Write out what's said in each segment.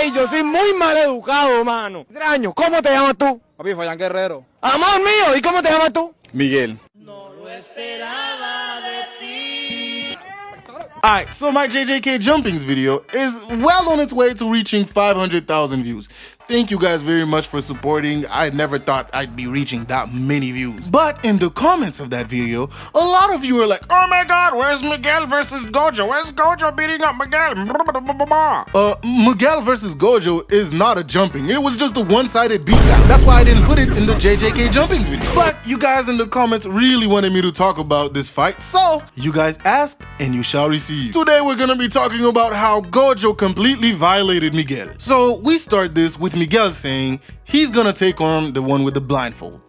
Ey, yo soy muy mal educado, mano. Extraño, ¿cómo te llamas tú? Papi, Fabián Guerrero. Amor mío, ¿y cómo te llamas tú? Miguel. No lo esperaba de ti. Alright, so my JJK Jumpings video is well on its way to reaching 500,000 views. Thank you guys very much for supporting. I never thought I'd be reaching that many views. But in the comments of that video, a lot of you are like, oh my god, where's Miguel versus Gojo? Where's Gojo beating up Miguel? Miguel versus Gojo is not a jumping. It was just a one-sided beatdown. That's why I didn't put it in the JJK Jumpings video. But you guys in the comments really wanted me to talk about this fight, so you guys asked and you shall receive. Today we're gonna be talking about how Gojo completely violated Miguel. So we start this with Miguel saying he's gonna take on the one with the blindfold,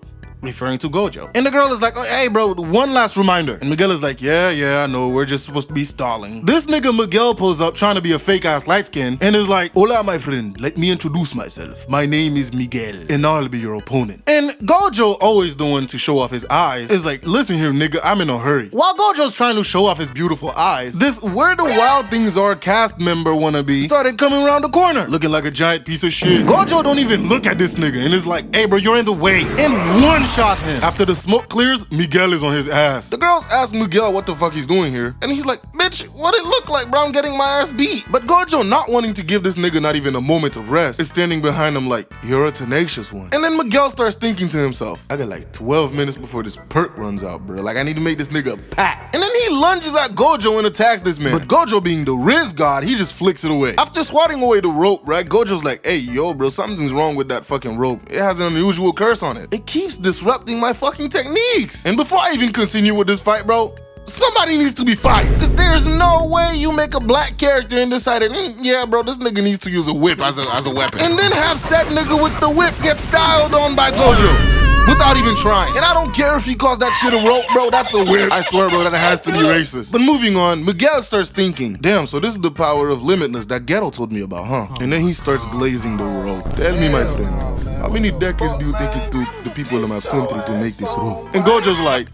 referring to Gojo. And the girl is like, oh, hey bro, one last reminder. And Miguel is like, yeah, I know, we're just supposed to be stalling. This nigga Miguel pulls up trying to be a fake ass light skin and is like, hola my friend, let me introduce myself. My name is Miguel and I'll be your opponent. And Gojo, always the one to show off his eyes, is like, listen here nigga, I'm in a hurry. While Gojo's trying to show off his beautiful eyes, this Where the Wild Things Are cast member wannabe started coming around the corner, looking like a giant piece of shit. Gojo don't even look at this nigga and is like, hey bro, you're in the way. And one shots him. After the smoke clears, Miguel is on his ass. The girls ask Miguel what the fuck he's doing here, and he's like, bitch, what it look like, bro? I'm getting my ass beat. But Gojo, not wanting to give this nigga not even a moment of rest, is standing behind him like, you're a tenacious one. And then Miguel starts thinking to himself, I got like 12 minutes before this perk runs out, bro. Like, I need to make this nigga pack. And then he lunges at Gojo and attacks this man. But Gojo, being the Riz god, he just flicks it away. After swatting away the rope, right, Gojo's like, hey, yo, bro, something's wrong with that fucking rope. It has an unusual curse on it. It keeps disrupting my fucking techniques. And before I even continue with this fight, bro, somebody needs to be fired. Because there's no way you make a black character and decided, yeah, bro, this nigga needs to use a whip as a weapon. And then have said nigga with the whip get styled on by Gojo without even trying. And I don't care if he calls that shit a rope, bro, that's a whip. I swear, bro, that has to be racist. But moving on, Miguel starts thinking, damn, so this is the power of limitless that Ghetto told me about, huh? And then he starts glazing the world. Tell me, my friend, how many decades do you think it took the people in my country to make this rope? And Gojo's like,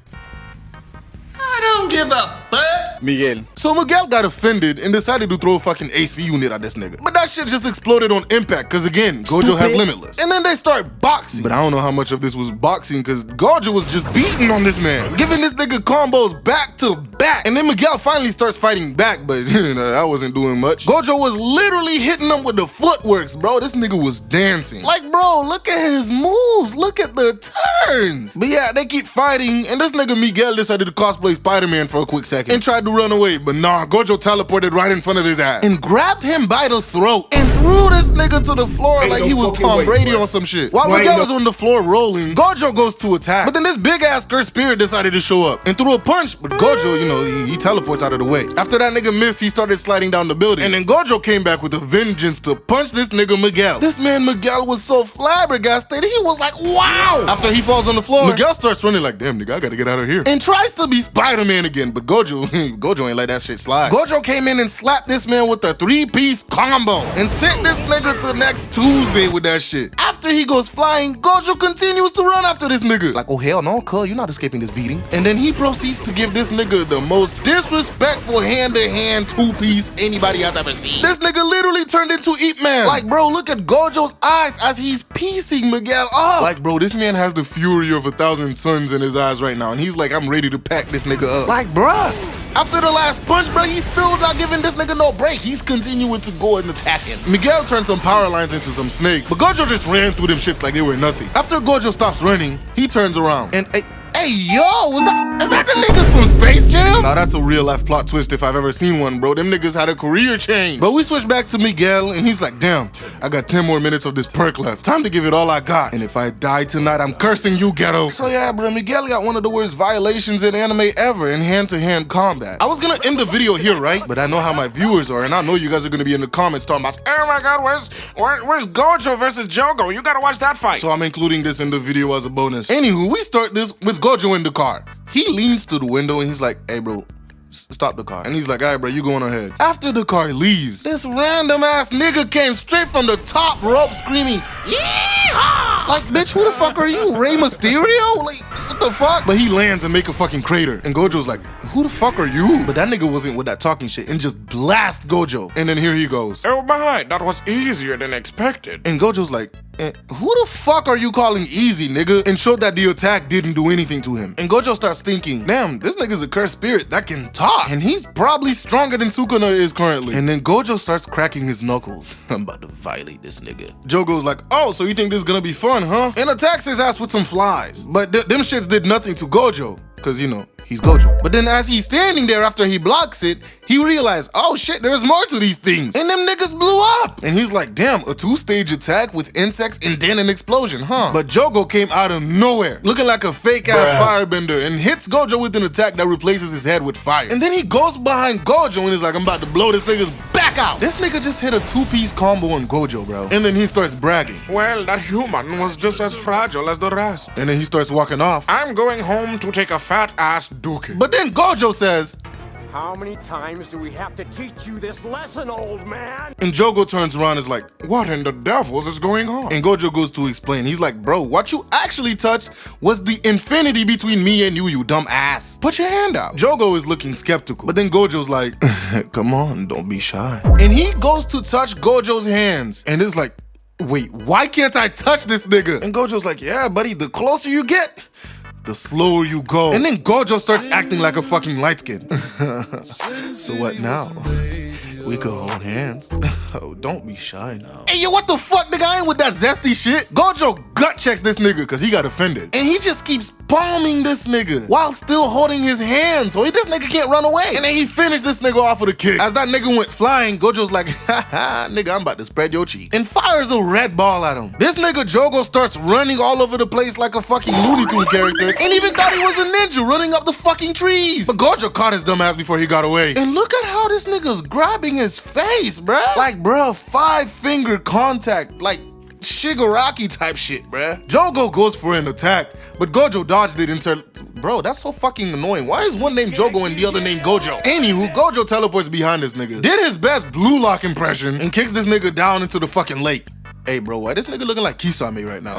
I don't give a fuck. Miguel. so Miguel got offended and decided to throw a fucking AC unit at this nigga. But that shit just exploded on impact, cause again, Gojo has limitless. And then they start boxing. But I don't know how much of this was boxing, cause Gojo was just beating on this man, giving this nigga combos back to back. And then Miguel finally starts fighting back, but you know, that wasn't doing much. Gojo was literally hitting him with the footworks, bro. This nigga was dancing. Like, bro, look at his moves. Look at the turns. But yeah, they keep fighting, and this nigga Miguel decided to cosplay Spider-Man for a quick second and tried to run away, but nah, Gojo teleported right in front of his ass and grabbed him by the throat and threw this nigga to the floor like he was Tom Brady on some shit. While Miguel is on the floor rolling, Gojo goes to attack, but then this big ass cursed spirit decided to show up and threw a punch, but Gojo, you know, he teleports out of the way. After that nigga missed, he started sliding down the building, and then Gojo came back with a vengeance to punch this nigga Miguel. This man Miguel was so flabbergasted, he was like, wow! After he falls on the floor, Miguel starts running like, damn nigga, I gotta get out of here, and tries to be Spider-Man again, but Gojo ain't let that shit slide. Gojo came in and slapped this man with a 3-piece combo and sent this nigga to next Tuesday with that shit. After he goes flying, Gojo continues to run after this nigga. Like, oh hell no, cuz, you're not escaping this beating. And then he proceeds to give this nigga the most disrespectful hand-to-hand 2-piece anybody has ever seen. This nigga literally turned into Eat Man. Like, bro, look at Gojo's eyes as he's piecing Miguel up. Like, bro, this man has the fury of 1,000 suns in his eyes right now, and he's like, I'm ready to pack this nigga up. Like, bruh, after the last punch, bro, he's still not giving this nigga no break. He's continuing to go and attack him. Miguel turned some power lines into some snakes, but Gojo just ran through them shits like they were nothing. After Gojo stops running, he turns around and hey, yo, is that the niggas from Space Jam? Nah, that's a real life plot twist if I've ever seen one, bro. Them niggas had a career change. But we switch back to Miguel, and he's like, damn, I got 10 more minutes of this perk left. Time to give it all I got. And if I die tonight, I'm cursing you, Ghetto. So yeah, bro, Miguel got one of the worst violations in anime ever in hand-to-hand combat. I was gonna end the video here, right? But I know how my viewers are, and I know you guys are gonna be in the comments talking about, oh my god, where's Gojo versus Jogo? You gotta watch that fight. So I'm including this in the video as a bonus. Anywho, we start this with Gojo in the car. He leans to the window and he's like, hey bro, stop the car. And he's like, all right bro, you going ahead. After the car leaves, this random ass nigga came straight from the top rope screaming, yeehaw! Like, bitch, who the fuck are you? Rey Mysterio? Like, what the fuck? But he lands and make a fucking crater. And Gojo's like, who the fuck are you? But that nigga wasn't with that talking shit and just blast Gojo. And then here he goes. Oh my, that was easier than expected. And Gojo's like, who the fuck are you calling easy, nigga? And showed that the attack didn't do anything to him. And Gojo starts thinking, damn, this nigga's a cursed spirit that can talk. And he's probably stronger than Sukuna is currently. And then Gojo starts cracking his knuckles. I'm about to violate this nigga. Jogo's like, oh, so you think this is gonna be fun, huh? And attacks his ass with some flies. But them shits did nothing to Gojo. Cause, you know, he's Gojo. But then as he's standing there after he blocks it, he realized, oh shit, there's more to these things. And them niggas blew up. And he's like, damn, a 2-stage attack with insects and then an explosion, huh? But Jogo came out of nowhere, looking like a fake ass firebender, and hits Gojo with an attack that replaces his head with fire. And then he goes behind Gojo and is like, I'm about to blow this nigga's back out. This nigga just hit a 2-piece combo on Gojo, bro. And then he starts bragging. Well, that human was just as fragile as the rest. And then he starts walking off. I'm going home to take a fat ass dookie. But then Gojo says, How many times do we have to teach you this lesson, old man? and Jogo turns around and is like, What in the devils is going on? and Gojo goes to explain. He's like, bro, what you actually touched was the infinity between me and you dumb ass. Put your hand out. Jogo is looking skeptical. But then Gojo's like, come on, don't be shy. And he goes to touch Gojo's hands and is like, wait, why can't I touch this nigga? And Gojo's like, yeah, buddy, the closer you get, the slower you go. And then Gojo starts acting like a fucking light skin. So what now? We could hold hands. Oh, don't be shy now. Hey, yo, what the fuck, nigga? I ain't with that zesty shit. Gojo gut checks this nigga because he got offended. And he just keeps palming this nigga while still holding his hand so this nigga can't run away. And then he finished this nigga off with a kick. As that nigga went flying, Gojo's like, haha, nigga, I'm about to spread your cheek. And fires a red ball at him. This nigga Jogo starts running all over the place like a fucking Looney Tune character and even thought he was a ninja running up the fucking trees. But Gojo caught his dumb ass before he got away. And look at how this nigga's grabbing his face, bruh. Like, bruh, 5-finger contact, like Shigaraki type shit, bruh. Jogo goes for an attack, but Gojo dodged it until, bro, that's so fucking annoying. Why is one named Jogo and the other named Gojo? Anywho, Gojo teleports behind this nigga, did his best blue lock impression, and kicks this nigga down into the fucking lake. Hey, bro, why this nigga looking like Kisame right now?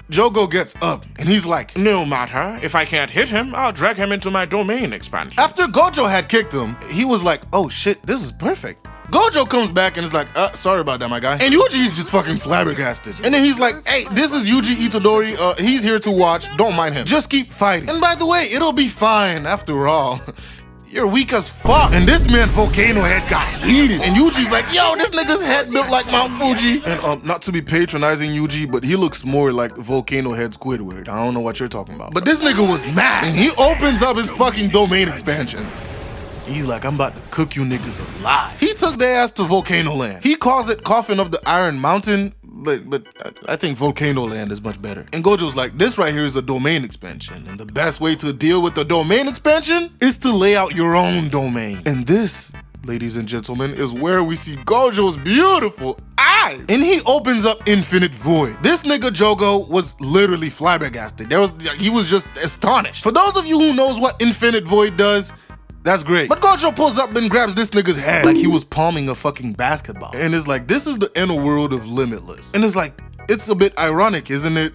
Jogo gets up, and he's like, No matter. If I can't hit him, I'll drag him into my domain expansion. after Gojo had kicked him, he was like, oh shit, this is perfect. Gojo comes back and is like, sorry about that, my guy. And Yuji's just fucking flabbergasted. And then he's like, hey, this is Yuji Itadori. He's here to watch. Don't mind him. Just keep fighting. And by the way, it'll be fine after all. You're weak as fuck. And this man Volcano Head got heated. And Yuji's like, yo, this nigga's head built like Mount Fuji. And not to be patronizing Yuji, but he looks more like Volcano Head Squidward. I don't know what you're talking about. But this nigga was mad. And he opens up his fucking domain expansion. He's like, I'm about to cook you niggas alive. He took their ass to Volcano Land. He calls it Coffin of the Iron Mountain, but I think Volcano Land is much better. And Gojo's like, this right here is a domain expansion. And the best way to deal with the domain expansion is to lay out your own domain. And this, ladies and gentlemen, is where we see Gojo's beautiful eyes. And he opens up Infinite Void. This nigga Jogo was literally flabbergasted. He was just astonished. For those of you who knows what Infinite Void does, that's great. But Gojo pulls up and grabs this nigga's head like he was palming a fucking basketball. And it's like, this is the inner world of Limitless. And it's like, it's a bit ironic, isn't it?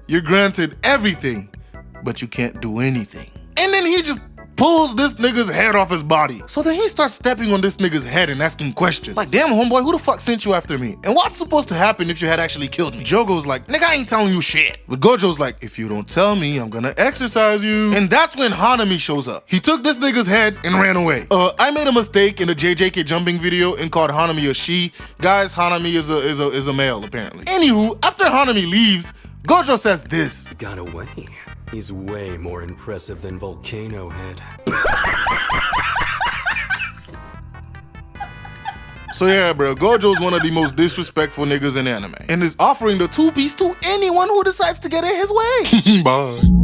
You're granted everything, but you can't do anything. And then he just pulls this nigga's head off his body. So then he starts stepping on this nigga's head and asking questions. Like, damn, homeboy, who the fuck sent you after me? And what's supposed to happen if you had actually killed me? Jogo's like, nigga, I ain't telling you shit. But Gojo's like, if you don't tell me, I'm gonna exercise you. And that's when Hanami shows up. He took this nigga's head and ran away. I made a mistake in the JJK jumping video and called Hanami a she. Guys, Hanami is a male, apparently. Anywho, after Hanami leaves, Gojo says this. Got away. He's way more impressive than Volcano Head. So yeah, bro, Gojo's one of the most disrespectful niggas in anime. And is offering the 2-piece to anyone who decides to get in his way. Bye.